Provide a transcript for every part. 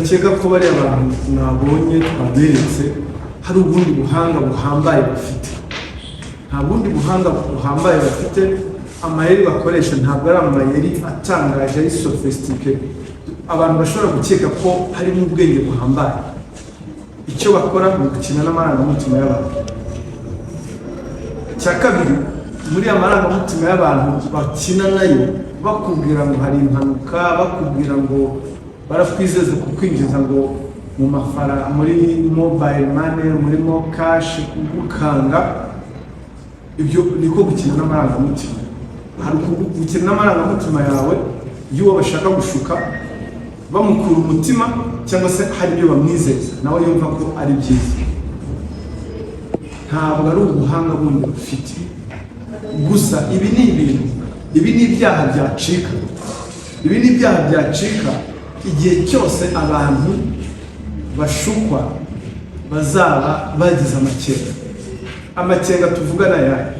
ndakeka ko bari abantu nabonye twaberetse hari ubundi buhanga buhambaye bafite. Nta bundi buhanga buhambaye bafite, amayeri bakoresha ntabwo ari amayeri atangaje ari sophisticated abantu bashobora gukeka ko harimo ubwenge buhambaye. Icyo bakora ni gukina n'amarangamutima y'abantu. Icya kabiri, muri amarangamutima y'abantu bakina nayo, bakubwira ngo hari impanuka, bakubwira ngo barakwizeza kukwinjiza ngo mu mafaranga, muri mobile money, muri mo cash, kugukanga. Ibyo niko gukina n'amarangamutima. Hari gukina n'amarangamutima yawe y'uwo bashaka gushuka, bamukura umutima cyangwa se hari ibyo bamwizeza nawe yumva ko ari byiza. Ntabwo ari ubuhanga bundi bafite. Gusa ibi ni ibyaha byacika. Ibi ni ibyaha byacika igihe cyose abantu bashukwa bazaba bagize amakenga. Amakenga tuvugana yayo,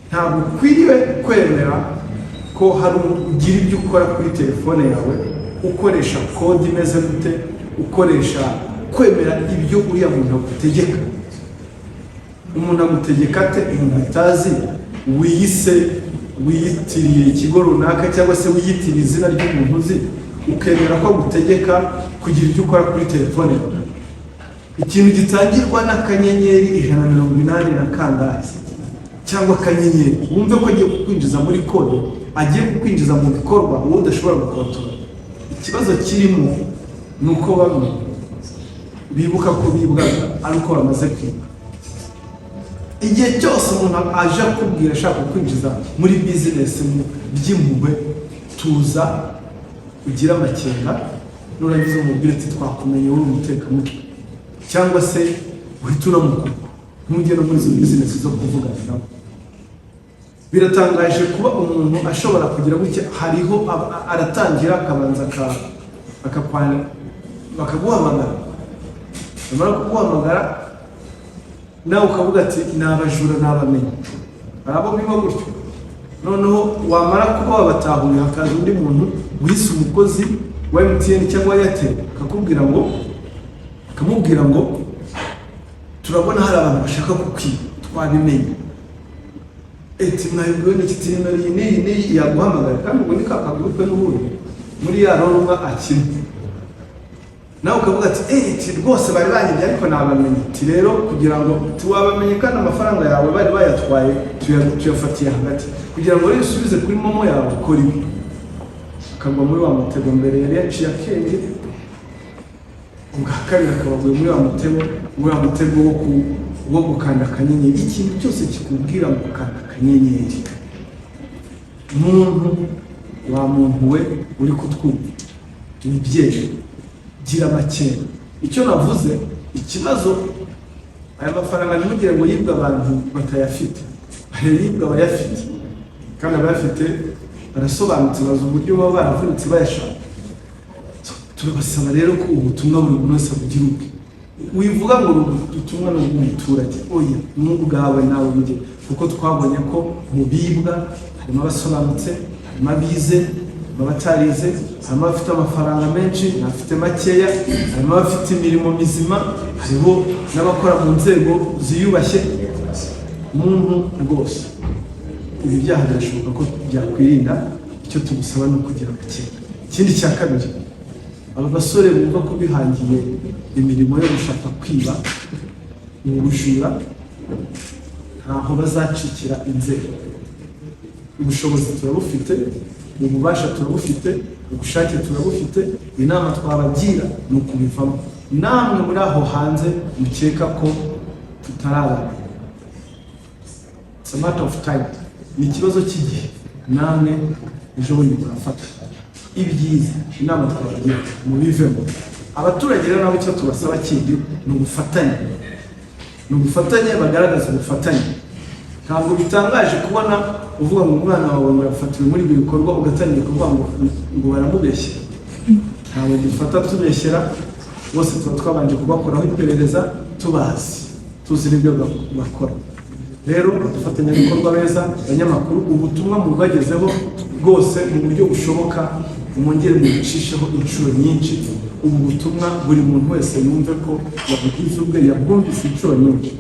ntabwo ukwiriye kwemera ko hari ugira ibyo ukora kuri telefone yawe, ukoresha kode imeze gute, ukoresha kwemera ibyo uriya muntu agutegeka. Umuntu agutegeka ate umuntu utazi, wiyitiriye ikigo runaka cyangwa se wiyitiriye izina ry'umuntu uzi, ukemera ko agutegeka kugira ibyo ukora kuri telefone yawe. Ikintu gitangirwa n'akanyenyeri 180 na kangahe cyangwa akanyenyeri, wumve ko agiye kukwinjiza muri kode, agiye kukwinjiza mu bikorwa wowe udashobora gukontorora. Ikibazo kirimo ni uko bamwe bibuka ko bibwaga ari uko bamaze kwiga. Igihe cyose umuntu aje akubwira ashaka kwinjiza muri bizinesi by'impuhwe, tuza ugira amakenga, nurangiza umubwire ati twakumenye uri umutekamutwe, cyangwa se uhita uramukura ntujye no muri izo bizinesi zo kuvugana nabo. Biratangaje kuba umuntu ashobora kugira gutya, hariho aratangira akabanza akakwandika bakaguhamagara, bamara kuguhamagara nawe ukavuga ati nabajura nabamenye, arabo biba gutyo. Noneho wamara kuba wabatahuye, hakaza undi muntu wise umukozi wa MTN cyangwa Airtel akamubwira ngo turabona hari abantu bashaka kukwiba, twabimenye. Eti mwabibwiwe n'iki nimero iyi yaguhamagara, kandi ubwo ni kakagurupwe n'ubundi muri ya ronwa akina. Nawe ukavuga ati rwose bari banyibye ariko nabamenye. Ati rero kugira ngo tuwabamenye kandi amafaranga yawe bari bayatwaye tuyafatiye hagati, kugira ngo rero usubize kuri momo yawe ukora ibi. Akagwa muri wa mutego mbere yari yaciye akenge, ubwa kabiri akabaguye muri wa mutego wo gukanda akanyenyeri. Ikintu cyose kikubwira ngo gukanda akanyenyeri, wa muntu we uri kutwumva, nibyeje gira amakenga. Icyo navuze, ikibazo aya mafaranga ntimugire ngo yibwe abantu batayafite, yibwe abayafite, kandi abayafite barasobanutse, bazi uburyo baba baravunitse bayashaka. Turabasaba rero ko ubutumwa buri muntu wese abugira ubwe. Wivuga ngo ubutumwa ni ubw'umuturage, oya ni ubwawe nawe njye, kuko twabonye ko mu bibwa harimo abasobanutse, harimo abize, harimo abatarize, harimo abafite amafaranga menshi, n'abafite makeya, harimo abafite imirimo mizima, hariho n'abakora mu nzego ziyubashye. Umuntu rwose ibi byaha birashoboka ko byakwirinda. Icyo tugusaba ni ukugira amakenga. Ikindi cya kabiri, aba basore bumva ko bihangiye imirimo yo gushaka kwiba, ubujura, ntaho bazacikira inzego. Ubushobozi turabufite, ububasha turabufite, ubushake turabufite. Inama twabagira ni ukubivamo. Namwe muri aho hanze mukeka ko tutarabana, it's a matter of time, ni ikibazo cy'igihe. Namwe ejo bundi murafata ibyiza. Inama twabagira mubivemo. Abaturage rero nabo icyo tubasaba kindi ni ubufatanye, bagaragaza ubufatanye. Ntabwo bitangaje kubona uvuga ngo umwana wawe murafatiwe muri ibi bikorwa, ugatangira kuvuga ngo baramubeshya. Ntabwo dufata tubeshyera, bose tuba twabanje kubakoraho iperereza, tuzi n'ibyo bakora. Rero abafatanyabikorwa beza, abanyamakuru, ubutumwa mubagezeho bwose mu buryo bushoboka, mwongere mubicisheho inshuro nyinshi. ubu butumwa buri muntu wese yumve ko yabugize ubwe, yabwumvise inshuro nyinshi.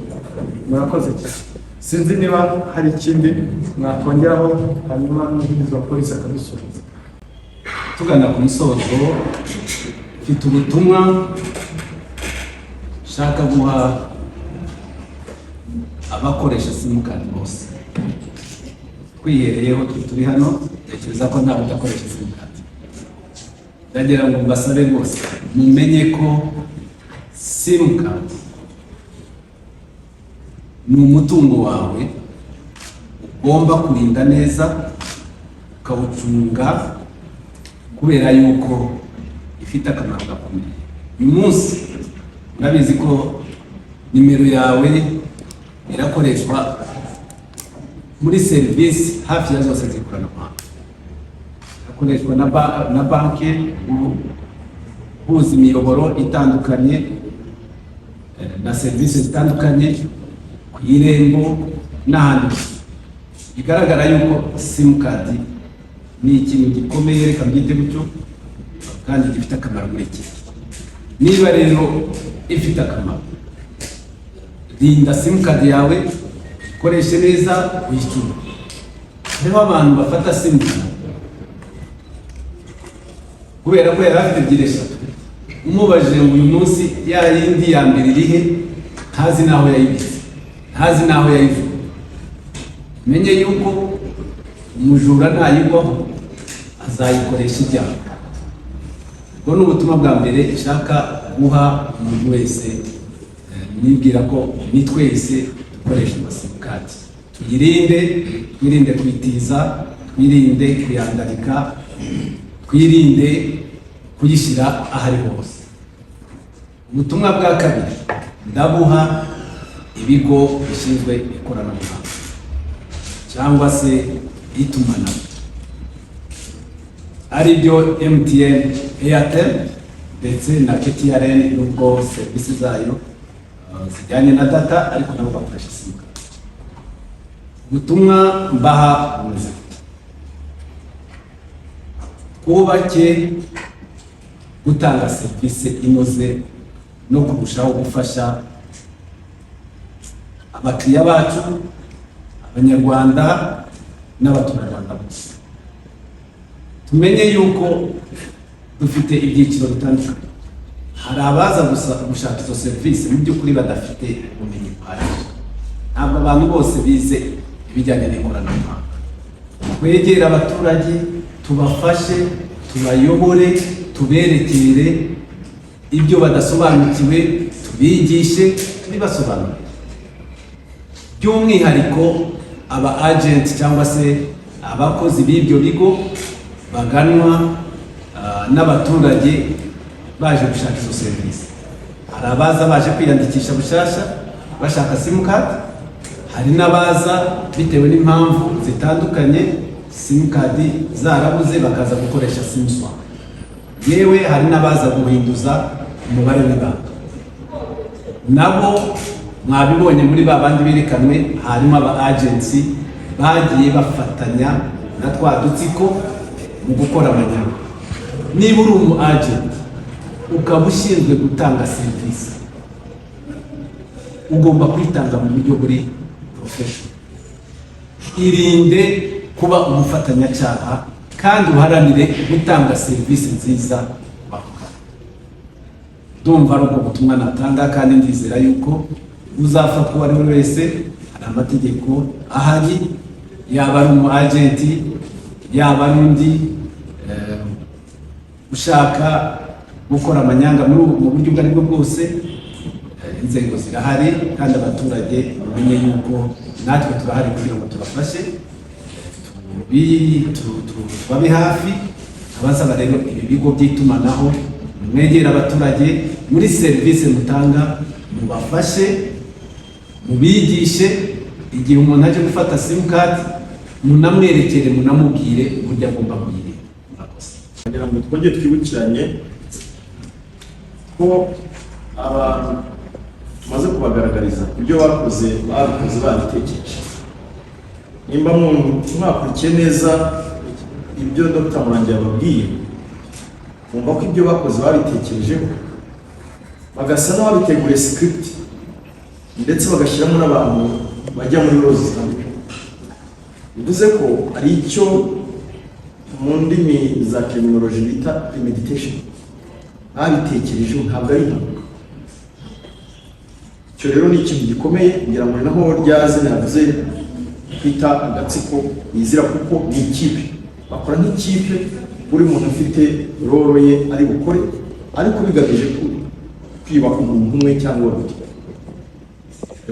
Murakoze cyane. Sinzi niba hari ikindi mwakongeraho, hanyuma n'umuvugizi wa polisi akadusubiza. Tugana ku musozo, mfite ubutumwa shaka guha abakoresha simukadi bose. Twihereyeho turi hano, tekereza ko ntawe udakoresha simukadi. Ndagira ngo mbasabe bose mumenye ko simukadi ni umutungo wawe ugomba kurinda neza, ukawucunga, kubera yuko ifite akamaro gakomeye. Uyu munsi murabizi ko nimero yawe irakoreshwa muri serivisi hafi ya zose z'ikoranabuhanga. Irakoreshwa na banki, guhuza imiyoboro itandukanye na serivisi zitandukanye, ku irembo n'ahandi. Bigaragara yuko simukadi ni ikintu gikomeye, reka mbyite gutyo, kandi gifite akamaro muri iki. Niba rero ifite akamaro, rinda simukadi yawe, koreshe neza, wishyure. Hariho abantu bafata simukadi kubera ko yari afite ebyiri eshatu, umubajije ngo uyu munsi ya yindi ya mbere irihe, ntazi n'aho yayibitse, ntazi n'aho yayivuye. Menye yuko umujura ntayigwaho, azayikoresha ibyaha. Ubwo ni ubutumwa bwa mbere nshaka guha umuntu wese, nibwira ko ni twese dukoresha amasimukadi. Tuyirinde, twirinde kwitiza, twirinde kuyandarika, twirinde kuyishyira ahari hose. Ubutumwa bwa kabiri ndabuha ibigo bishinzwe ikoranabuhanga cyangwa se itumanaho, ari byo MTN, Airtel ndetse na KTRN, nubwo serivisi zayo zijyanye na data, ariko nabo bakoresha simukadi. Ubutumwa mbaha bumeze gute: twubake gutanga serivisi inoze no kurushaho gufasha abakiriya bacu, Abanyarwanda n'abaturarwanda bose. Tumenye yuko dufite ibyiciro bitandukanye. Hari abaza gushaka izo serivisi mu by'ukuri badafite ubumenyi buhagije. Ntabwo abantu bose bize ibijyanye n'ikoranabuhanga. Twegere abaturage, tubafashe, tubayobore, tuberekere ibyo badasobanukiwe, tubigishe, tubibasobanurire. By'umwihariko aba agent cyangwa se abakozi b'ibyo bigo baganwa n'abaturage baje gushaka izo serivisi. Hari abaza baje kwiyandikisha bushasha bashaka simukadi, hari n'abaza bitewe n'impamvu zitandukanye, simukadi zarabuze bakaza gukoresha simswa. Yewe hari n'abaza guhinduza umubare w'ibanga. Nabo mwabibonye muri babandi berekanwe, harimo aba agency bagiye bafatanya na twa dutsiko mu gukora amanyanga. Niba uri umu agent ukaba ushinzwe gutanga serivisi, ugomba kwitanga mu buryo buri professional. Irinde kuba umufatanyacyaha kandi uharanire gutanga serivisi nziza bakora. Ndumva ari ubwo butumwa natanga, kandi ndizera yuko uzafatwa uwo ari we wese, hari amategeko ahari, yaba ari umu agent, yaba ari undi ushaka gukora amanyanga mu buryo ubwo aribwo bwose. Inzego zirahari kandi abaturage bamenye yuko natwe turahari kugira ngo tubafashe, tubabe hafi. Abasaba rero ibi bigo by'itumanaho, mwegera abaturage muri serivisi mutanga, mubafashe, mubigishe. Igihe umuntu aje gufata simukadi, munamwerekere, munamubwire uburyo agomba kuyirinda. Kugira ngo twongere twibukiranye ko abantu tumaze kubagaragariza ibyo bakoze babitekereje. Nimba mwakurikiye neza ibyo Dr. Murangira yababwiye, bumva ko ibyo bakoze babitekerejeho, bagasa n'ababiteguriye script ndetse bagashyiramo n'abantu bajya muri roles zitandukanye. Bivuze ko ari icyo mu ndimi za criminology bita premeditation, babitekerejeho, ntabwo ari impanuka. Icyo rero ni ikintu gikomeye, ngira ngo naho ryaze navuze kwita agatsiko yizira, kuko ni ikipe, bakora nk'ikipe, buri muntu afite role ye ari bukore, ariko bigamije kwiba umuntu umwe cyangwa babiri,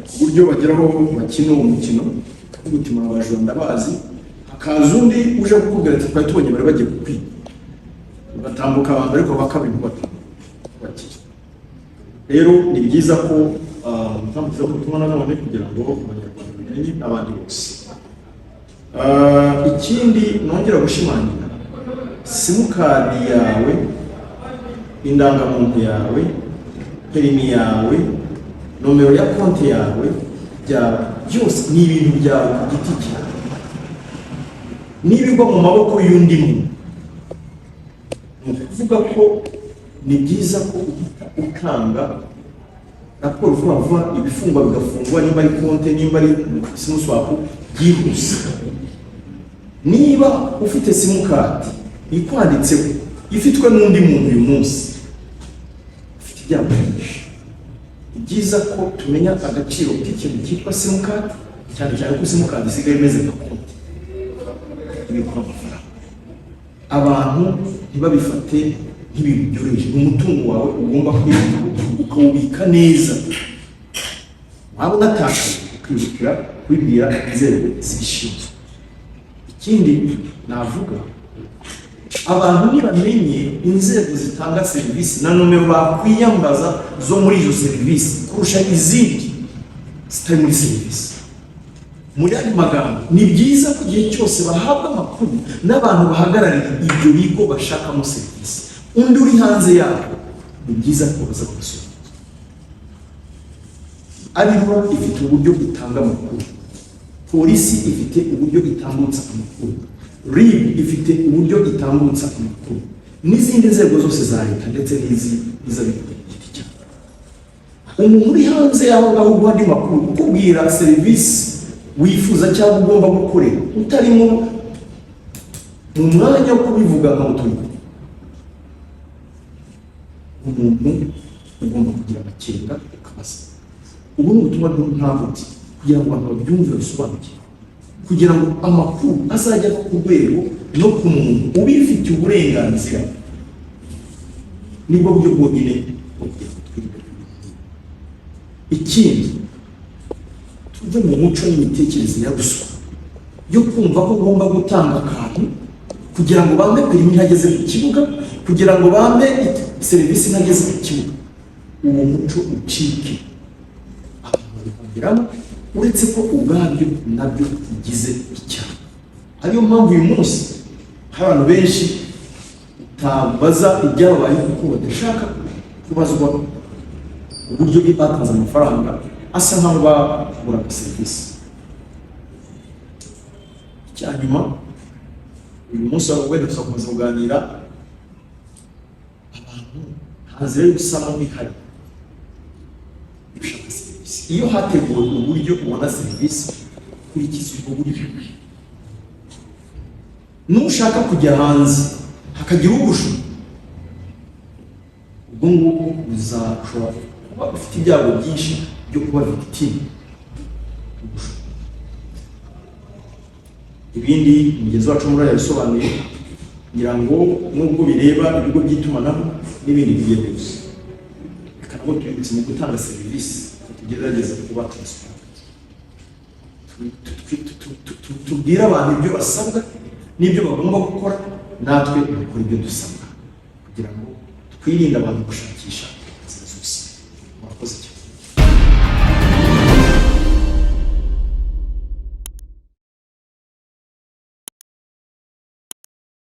ku buryo bageraho bakina uwo mukino gutuma abajura ndabazi, hakaza undi uje kukubwira ati twari tubonye bari bagiye kukwiba, ugatambuka abantu ariko bakabintu bakira. Rero ni byiza ko mutambutse ko tubona none kugira ngo abanyarwanda bamenye abandi bose. Ikindi nongera gushimangira, simukadi yawe, indangamuntu yawe, perimi yawe, nomero ya konti yawe, byose ni ibintu byawe ku giti cyawe, n'ibigwa mu maboko y'undi muntu. Ni ukuvuga ko ni byiza ko ukanga raporo vuba vuba, ibifungwa bigafungwa, nimba ari konti, nimba ari simuswapu, byihuse. Niba ufite simukadi ikwanditseho, ifitwe n'undi muntu uyu munsi, ufite ibyago byinshi. Ni byiza ko tumenya agaciro k'ikintu cyitwa simukadi, cyane cyane ko simukadi isigaye imeze nka konti ibikwa amafaranga. Abantu ntibabifate nk'ibintu byoroheje, ni umutungo wawe ugomba ukawubika neza. Waba unatakaye ukihutira kubibwira inzego zibishinzwe. Ikindi navuga, abantu ntibamenye inzego zitanga serivisi na nomero bakwiyambaza zo muri izo serivisi kurusha izindi zitari muri serivisi. Muri andi magambo, ni byiza ko igihe cyose bahabwa amakuru n'abantu bahagarariye ibyo bigo bashakamo serivisi, undi uri hanze yabo, ni byiza ko baza kubasura. Ariho ifite uburyo itanga amakuru, polisi ifite uburyo itambutsa amakuru, RIB ifite uburyo itambutsa amakuru, n'izindi nzego zose za leta ndetse n'iz'abikorera ku giti cyabo. Umuntu uri hanze yaho ngaho guha andi makuru, ukubwira serivisi wifuza cyangwa ugomba gukorera, utarimo mu mwanya wo kubivuga nka utuye, umuntu ugomba kugira amakenga ukabaza. Ubu ni ubutumwa ntavutse kugira ngo abantu babyumve bisobanukirwe, kugira ngo amakuru azajya ku rwego no ku muntu ubifitiye uburenganzira. Nibwo buryo bwonyine bwo kugira ngo twirinde. Ikindi, tuve mu muco n'imitekerereze ya ruswa yo kumva ko ugomba gutanga akantu kugira ngo bambe perimi ntageze ku kibuga, kugira ngo bambe serivisi ntageze ku kibuga. Uwo muco ucike, uretse ko ubwabyo nabyo bigize icyaha. Ariyo mpamvu uyu munsi hari abantu benshi utabaza ibyabaye kuko badashaka kubazwa uburyo batanze amafaranga asa nkaho bagura serivisi. Icyanyuma, uyu munsi wenda tuzakomeza kuganira, abantu hanze yo gusama bihari gushaka serivisi. Iyo hateguwe uburyo ubona serivisi, kurikiza ubwo buryo. Nushaka kujya hanze hakagira ugushuka, ubwo ngubwo uzashobora kuba ufite ibyago byinshi byo kuba victime. Ibindi mugenzi wacu muri yabisobanuye, ngira ngo nubwo bireba ibigo by'itumanaho n'ibindi bigende gusa, reka nabwo twibutse mu gutanga serivisi tugerageza kuba transparent, tubwire abantu ibyo basabwa n'ibyo bagomba gukora, natwe dukora ibyo dusabwa, kugira ngo twirinde abantu gushakisha